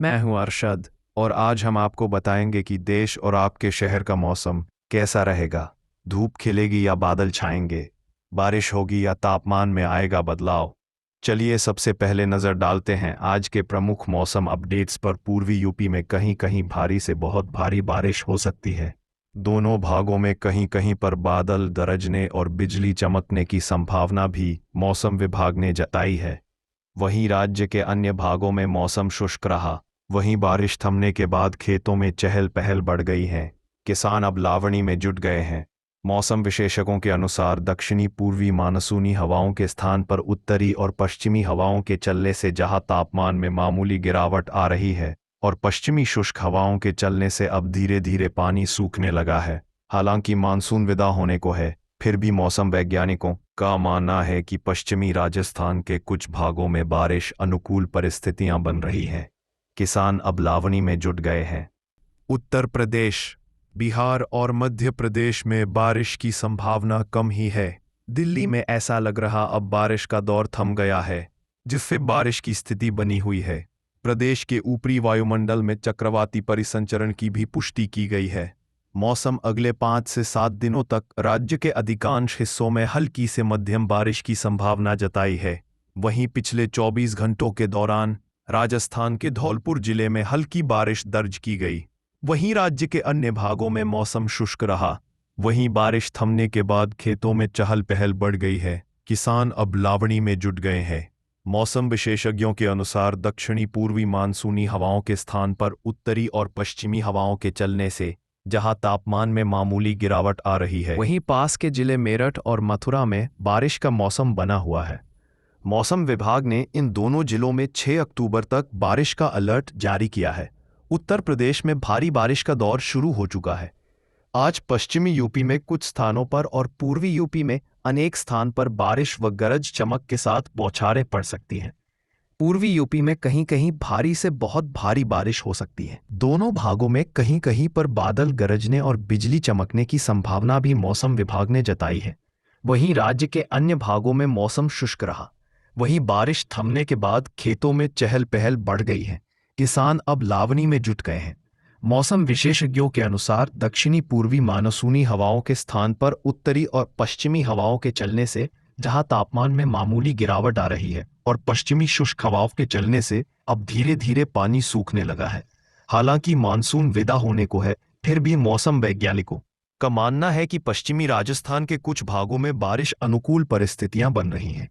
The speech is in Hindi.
मैं हूं अरशद और आज हम आपको बताएंगे कि देश और आपके शहर का मौसम कैसा रहेगा। धूप खिलेगी या बादल छाएंगे, बारिश होगी या तापमान में आएगा बदलाव। चलिए सबसे पहले नज़र डालते हैं आज के प्रमुख मौसम अपडेट्स पर। पूर्वी यूपी में कहीं कहीं भारी से बहुत भारी बारिश हो सकती है। दोनों भागों में कहीं कहीं पर बादल गरजने और बिजली चमकने की संभावना भी मौसम विभाग ने जताई है। वहीं राज्य के अन्य भागों में मौसम शुष्क रहा। वहीं बारिश थमने के बाद खेतों में चहल पहल बढ़ गई है। किसान अब लावणी में जुट गए हैं। मौसम विशेषज्ञों के अनुसार दक्षिणी पूर्वी मानसूनी हवाओं के स्थान पर उत्तरी और पश्चिमी हवाओं के चलने से जहां तापमान में मामूली गिरावट आ रही है और पश्चिमी शुष्क हवाओं के चलने से अब धीरे धीरे पानी सूखने लगा है। हालांकि मानसून विदा होने को है, फिर भी मौसम वैज्ञानिकों का मानना है कि पश्चिमी राजस्थान के कुछ भागों में बारिश अनुकूल परिस्थितियां बन रही हैं। किसान अब लावणी में जुट गए हैं। उत्तर प्रदेश, बिहार और मध्य प्रदेश में बारिश की संभावना कम ही है। दिल्ली में ऐसा लग रहा अब बारिश का दौर थम गया है, जिससे बारिश की स्थिति बनी हुई है। प्रदेश के ऊपरी वायुमंडल में चक्रवाती परिसंचरण की भी पुष्टि की गई है। मौसम अगले 5 से 7 दिनों तक राज्य के अधिकांश हिस्सों में हल्की से मध्यम बारिश की संभावना जताई है। वहीं पिछले 24 घंटों के दौरान राजस्थान के धौलपुर जिले में हल्की बारिश दर्ज की गई। वहीं राज्य के अन्य भागों में मौसम शुष्क रहा। वहीं बारिश थमने के बाद खेतों में चहल पहल बढ़ गई है। किसान अब लावणी में जुट गए हैं। मौसम विशेषज्ञों के अनुसार दक्षिणी पूर्वी मानसूनी हवाओं के स्थान पर उत्तरी और पश्चिमी हवाओं के चलने से जहां तापमान में मामूली गिरावट आ रही है, वहीं पास के जिले मेरठ और मथुरा में बारिश का मौसम बना हुआ है। मौसम विभाग ने इन दोनों जिलों में 6 अक्टूबर तक बारिश का अलर्ट जारी किया है। उत्तर प्रदेश में भारी बारिश का दौर शुरू हो चुका है। आज पश्चिमी यूपी में कुछ स्थानों पर और पूर्वी यूपी में अनेक स्थान पर बारिश व गरज चमक के साथ बौछारें पड़ सकती हैं। पूर्वी यूपी में कहीं कहीं भारी से बहुत भारी बारिश हो सकती है। दोनों भागों में कहीं कहीं पर बादल गरजने और बिजली चमकने की संभावना भी मौसम विभाग ने जताई है। वहीं राज्य के अन्य भागों में मौसम शुष्क रहा। वहीं बारिश थमने के बाद खेतों में चहल पहल बढ़ गई है। किसान अब लावणी में जुट गए हैं। मौसम विशेषज्ञों के अनुसार दक्षिणी पूर्वी मानसूनी हवाओं के स्थान पर उत्तरी और पश्चिमी हवाओं के चलने से जहां तापमान में मामूली गिरावट आ रही है और पश्चिमी शुष्क हवाओं के चलने से अब धीरे धीरे पानी सूखने लगा है। हालांकि मानसून विदा होने को है, फिर भी मौसम वैज्ञानिकों का मानना है कि पश्चिमी राजस्थान के कुछ भागों में बारिश अनुकूल परिस्थितियां बन रही हैं।